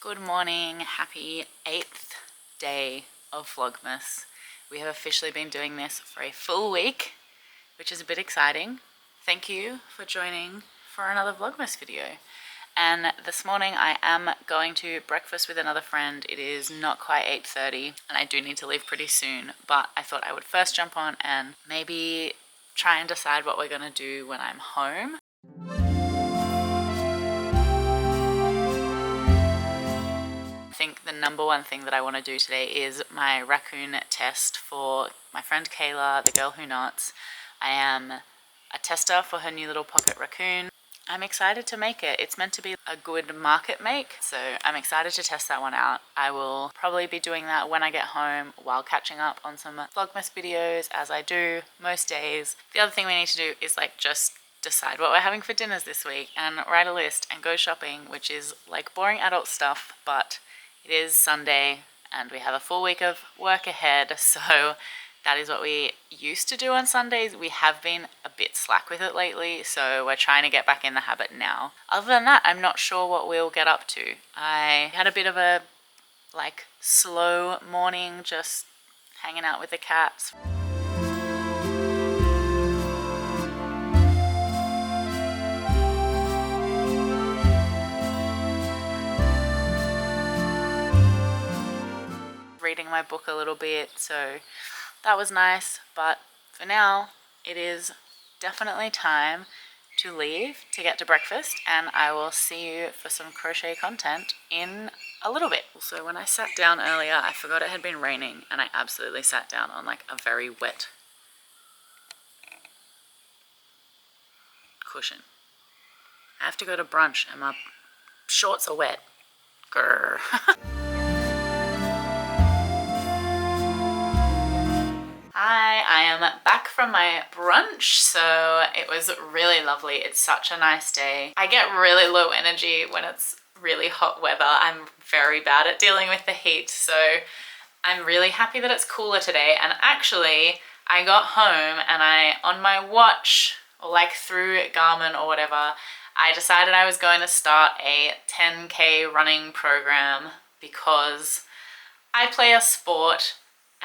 Good morning, happy 8th day of Vlogmas. We have officially been doing this for a full week, which is a bit exciting. Thank you for joining for another Vlogmas video. And this morning I am going to breakfast with another friend. It is not quite 8:30 and I do need to leave pretty soon, but I thought I would first jump on and maybe try and decide what we're gonna do when I'm home. I think the number one thing that I want to do today is my raccoon test for my friend Kayla, the girl who knots. I am a tester for her new little pocket raccoon. I'm excited to make it. It's meant to be a good market make, so I'm excited to test that one out. I will probably be doing that when I get home while catching up on some Vlogmas videos, as I do most days. The other thing we need to do is just decide what we're having for dinners this week and write a list and go shopping, which is like boring adult stuff, but it is Sunday and we have a full week of work ahead, so that is what we used to do on Sundays. We have been a bit slack with it lately, so we're trying to get back in the habit now. Other than that, I'm not sure what we'll get up to. I had a bit of a slow morning, just hanging out with the cats. Reading my book a little bit, so that was nice, but for now it is definitely time to leave to get to breakfast, and I will see you for some crochet content in a little bit. So when I sat down earlier, I forgot it had been raining and I absolutely sat down on a very wet cushion. I have to go to brunch and my shorts are wet. Grr. Hi, I am back from my brunch, so it was really lovely. It's such a nice day. I get really low energy when it's really hot weather. I'm very bad at dealing with the heat, so I'm really happy that it's cooler today. And actually, I got home and on my watch, or through Garmin or whatever, I decided I was going to start a 10K running program because I play a sport.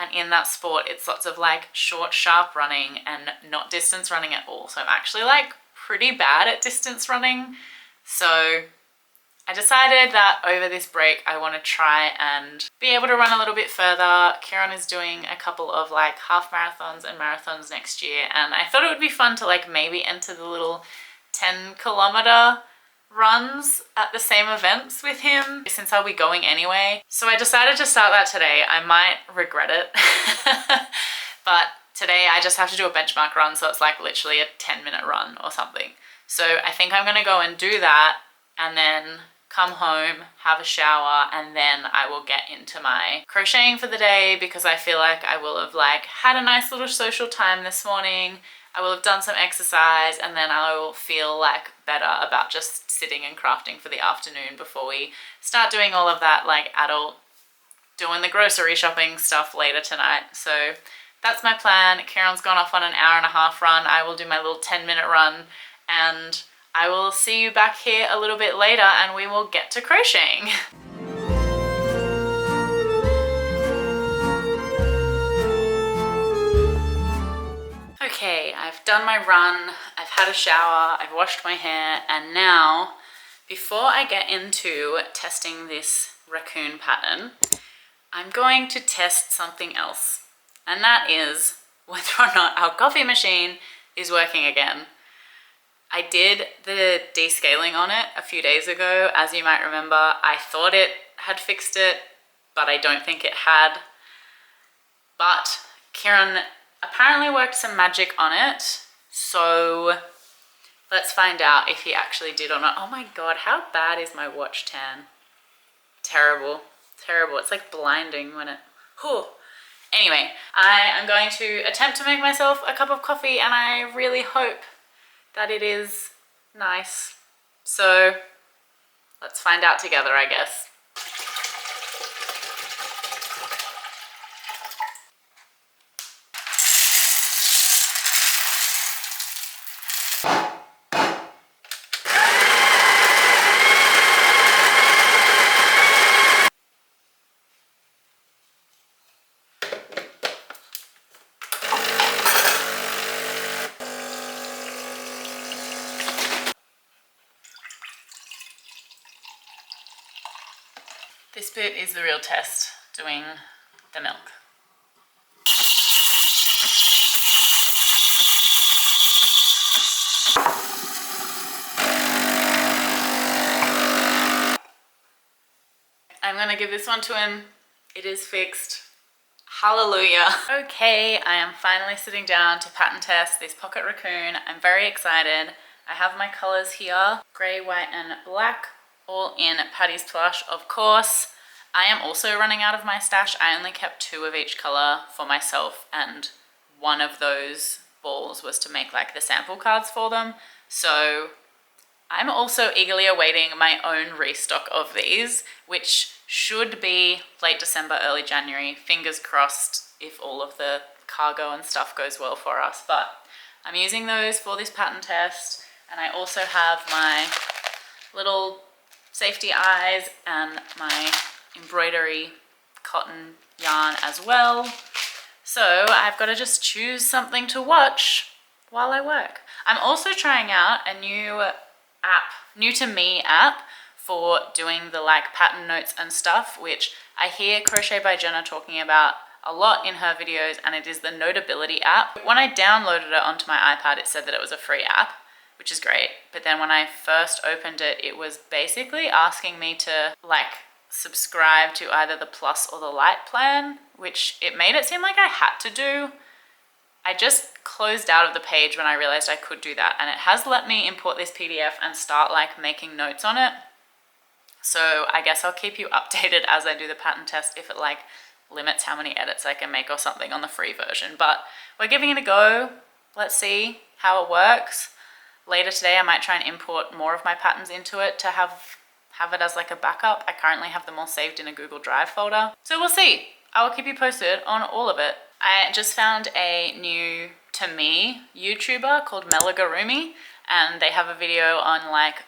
And in that sport, it's lots of short, sharp running and not distance running at all. So I'm actually pretty bad at distance running. So I decided that over this break, I want to try and be able to run a little bit further. Kieran is doing a couple of half marathons and marathons next year. And I thought it would be fun to maybe enter the little 10-kilometer runs at the same events with him, since I'll be going anyway. So I decided to start that today. I might regret it, but today I just have to do a benchmark run, so it's literally a 10-minute run or something. So I think I'm gonna go and do that and then come home, have a shower, and then I will get into my crocheting for the day, because I feel like I will have had a nice little social time this morning. I will have done some exercise, and then I will feel better about just sitting and crafting for the afternoon before we start doing all of that adult doing the grocery shopping stuff later tonight. So that's my plan. Kieran's gone off on an 1.5-hour run. I will do my little 10-minute run, and I will see you back here a little bit later and we will get to crocheting. Okay, I've done my run, I've had a shower, I've washed my hair, and now, before I get into testing this raccoon pattern, I'm going to test something else, and that is whether or not our coffee machine is working again. I did the descaling on it a few days ago, as you might remember. I thought it had fixed it, but I don't think it had. But Kieran apparently worked some magic on it, so let's find out if he actually did or not. Oh my god, how bad is my watch tan? Terrible, terrible. It's blinding when it... Whew. Anyway, I am going to attempt to make myself a cup of coffee, and I really hope that it is nice. So let's find out together, I guess. This bit is the real test, doing the milk. I'm gonna give this one to him. It is fixed. Hallelujah. Okay, I am finally sitting down to pattern test this pocket raccoon. I'm very excited. I have my colors here, gray, white, and black, all in Patty's Plush, of course. I am also running out of my stash. I only kept 2 of each color for myself, and one of those balls was to make like the sample cards for them. So I'm also eagerly awaiting my own restock of these, which should be late December, early January. Fingers crossed if all of the cargo and stuff goes well for us. But I'm using those for this pattern test. And I also have my little safety eyes and my embroidery cotton yarn as well. So I've got to just choose something to watch while I work. I'm also trying out a new to me app for doing the like pattern notes and stuff, which I hear Crochet by Jenna talking about a lot in her videos, and it is the Notability app. When I downloaded it onto my iPad, it said that it was a free app, which is great. But then when I first opened it, it was basically asking me to like subscribe to either the Plus or the Lite plan, which it made it seem like I had to do. I just closed out of the page when I realized I could do that, and it has let me import this PDF and start like making notes on it. So I guess I'll keep you updated as I do the pattern test if it like limits how many edits I can make or something on the free version. But we're giving it a go. Let's see how it works. Later today I might try and import more of my patterns into it to have it as like a backup. I currently have them all saved in a Google Drive folder. So we'll see. I will keep you posted on all of it. I just found a new, to me, YouTuber called Mel B, and they have a video on like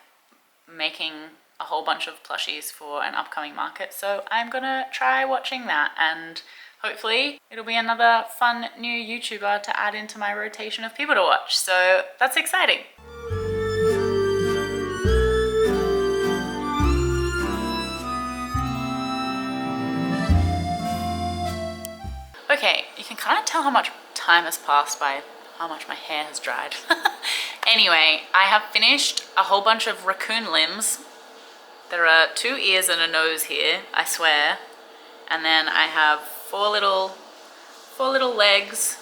making a whole bunch of plushies for an upcoming market. So I'm gonna try watching that, and hopefully it'll be another fun new YouTuber to add into my rotation of people to watch. So that's exciting. Okay, you can kind of tell how much time has passed by how much my hair has dried. Anyway, I have finished a whole bunch of raccoon limbs. There are 2 ears and a nose here, I swear. And then I have 4 little legs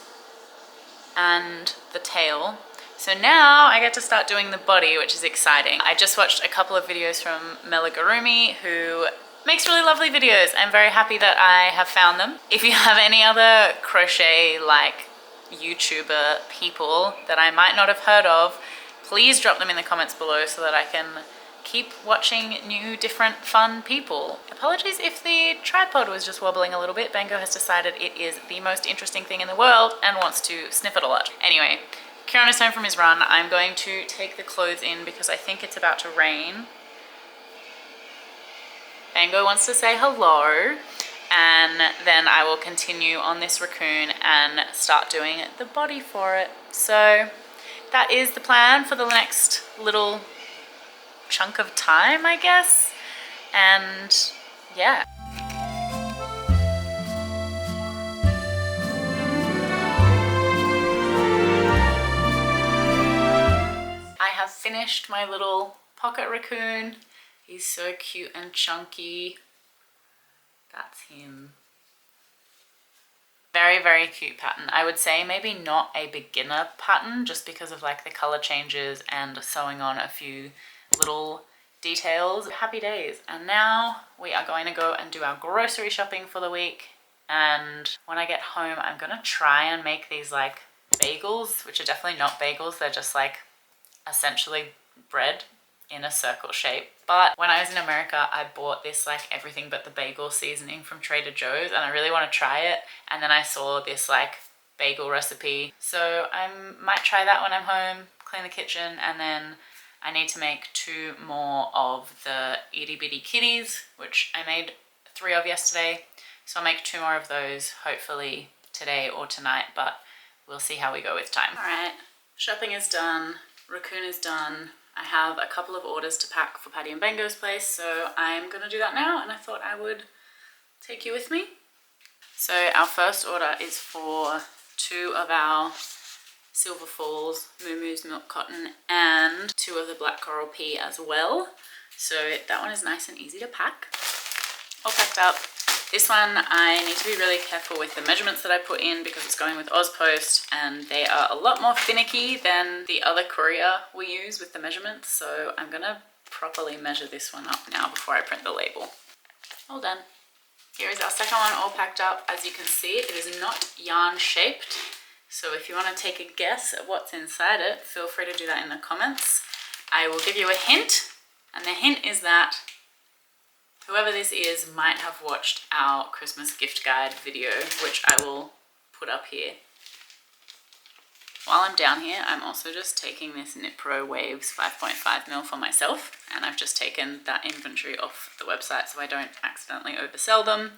and the tail. So now I get to start doing the body, which is exciting. I just watched a couple of videos from Mel B, who makes really lovely videos. I'm very happy that I have found them. If you have any other crochet like YouTuber people that I might not have heard of, please drop them in the comments below so that I can keep watching new different fun people. Apologies if the tripod was just wobbling a little bit. Bango has decided it is the most interesting thing in the world and wants to sniff it a lot. Anyway, Kieran is home from his run. I'm going to take the clothes in because I think it's about to rain. Bango wants to say hello, and then I will continue on this raccoon and start doing the body for it. So that is the plan for the next little chunk of time, I guess. And yeah. I have finished my little pocket raccoon. He's so cute and chunky. That's him. Very, very cute pattern. I would say maybe not a beginner pattern just because of like the color changes and sewing on a few little details. Happy days. And now we are going to go and do our grocery shopping for the week. And when I get home, I'm gonna try and make these like bagels, which are definitely not bagels. They're just like essentially bread in a circle shape. But when I was in America, I bought this like everything but the bagel seasoning from Trader Joe's, and I really want to try it. And then I saw this like bagel recipe, so I might try that when I'm home, clean the kitchen, and then I need to make 2 more of the itty bitty kitties, which I made 3 of yesterday. So I'll make 2 more of those hopefully today or tonight, but we'll see how we go with time. All right, shopping is done, raccoon is done. I have a couple of orders to pack for Patty and Bengo's place, so I'm gonna do that now, and I thought I would take you with me. So our first order is for 2 of our Silver Falls Moo Moo's Milk Cotton and 2 of the Black Coral Pea as well. So that one is nice and easy to pack. All packed up. This one I need to be really careful with the measurements that I put in because it's going with Ozpost and they are a lot more finicky than the other courier we use with the measurements. So I'm gonna properly measure this one up now before I print the label. All done. Here is our second one all packed up. As you can see, it is not yarn shaped. So if you want to take a guess at what's inside it, feel free to do that in the comments. I will give you a hint, and the hint is that whoever this is might have watched our Christmas gift guide video, which I will put up here. While I'm down here, I'm also just taking this Knit Pro Waves 5.5mm for myself, and I've just taken that inventory off the website so I don't accidentally oversell them.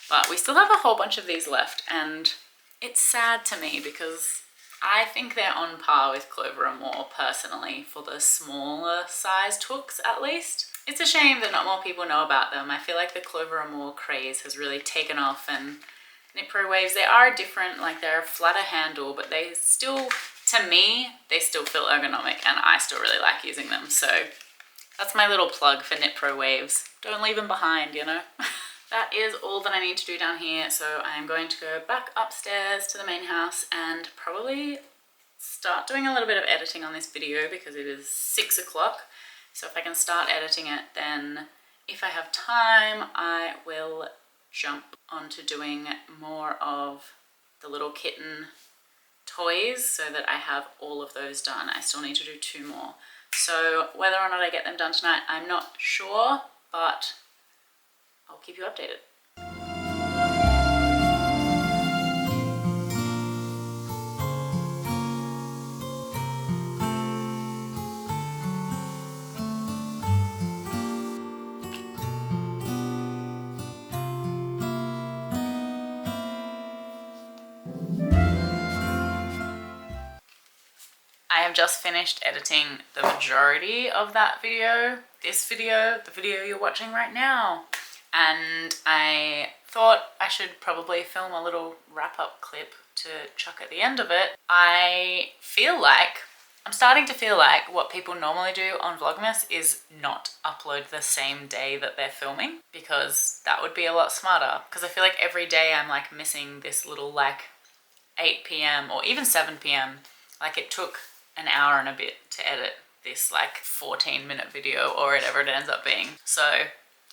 But we still have a whole bunch of these left, and it's sad to me because I think they're on par with Clover and More personally for the smaller sized hooks at least. It's a shame that not more people know about them. I feel like the Clover and More craze has really taken off, and Knit Pro Waves, they are different, like they're a flatter handle, but they still, to me, they still feel ergonomic and I still really like using them. So that's my little plug for Knit Pro Waves. Don't leave them behind, you know? That is all that I need to do down here, so I am going to go back upstairs to the main house and probably start doing a little bit of editing on this video because it is 6 o'clock. So if I can start editing it, then if I have time, I will jump onto doing more of the little kitten toys so that I have all of those done. I still need to do 2 more. So whether or not I get them done tonight, I'm not sure, but I'll keep you updated. I have just finished editing the majority of that video, this video, the video you're watching right now. And I thought I should probably film a little wrap-up clip to chuck at the end of it. I'm starting to feel like what people normally do on Vlogmas is not upload the same day that they're filming, because that would be a lot smarter. Because I feel like every day I'm like missing this little like 8 p.m. or even 7 p.m. Like it took an hour and a bit to edit this like 14-minute video or whatever it ends up being. So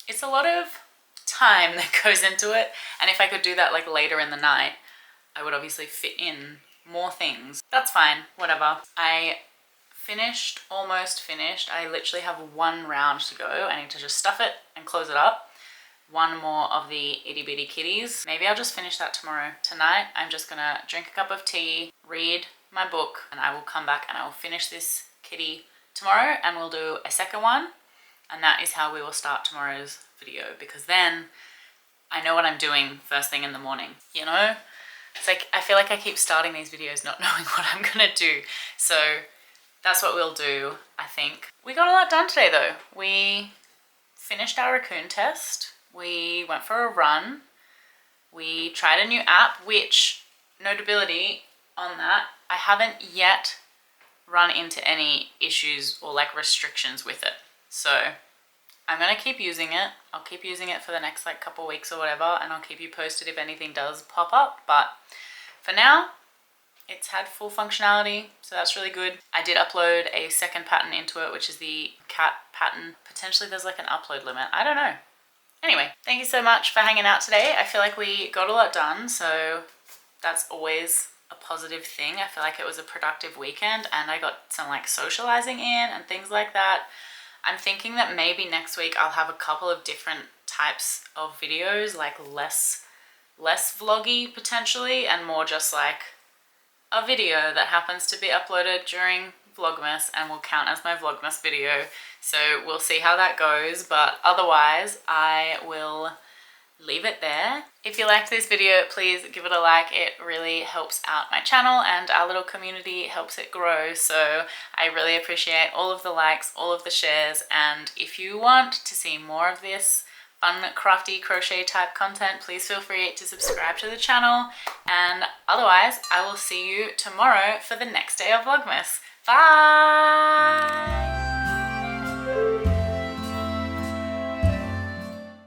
it's a lot of time that goes into it, and if I could do that like later in the night, I would obviously fit in more things. That's fine, whatever. I almost finished. I literally have 1 round to go. I need to just stuff it and close it up. 1 more of the itty bitty kitties. Maybe I'll just finish that tomorrow. Tonight I'm just gonna drink a cup of tea, read my book, and I will come back and I will finish this kitty tomorrow and we'll do a second one, and that is how we will start tomorrow's video, because then I know what I'm doing first thing in the morning, you know? It's like I feel like I keep starting these videos not knowing what I'm gonna do. So that's what we'll do, I think. We got a lot done today though. We finished our raccoon test, we went for a run, we tried a new app, which, notability on that, I haven't yet run into any issues or like restrictions with it. So I'm gonna keep using it. I'll keep using it for the next like couple weeks or whatever, and I'll keep you posted if anything does pop up. But for now, it's had full functionality, so that's really good. I did upload a second pattern into it, which is the cat pattern. Potentially there's like an upload limit, I don't know. Anyway, thank you so much for hanging out today. I feel like we got a lot done, so that's always a positive thing. I feel like it was a productive weekend and I got some like socializing in and things like that. I'm thinking that maybe next week I'll have a couple of different types of videos, like less vloggy potentially, and more just like a video that happens to be uploaded during Vlogmas and will count as my Vlogmas video. So we'll see how that goes, but otherwise I will leave it there. If you liked this video, please give it a like. It really helps out my channel and our little community helps it grow. So I really appreciate all of the likes, all of the shares. And if you want to see more of this fun, crafty crochet type content, please feel free to subscribe to the channel. And otherwise, I will see you tomorrow for the next day of Vlogmas. Bye!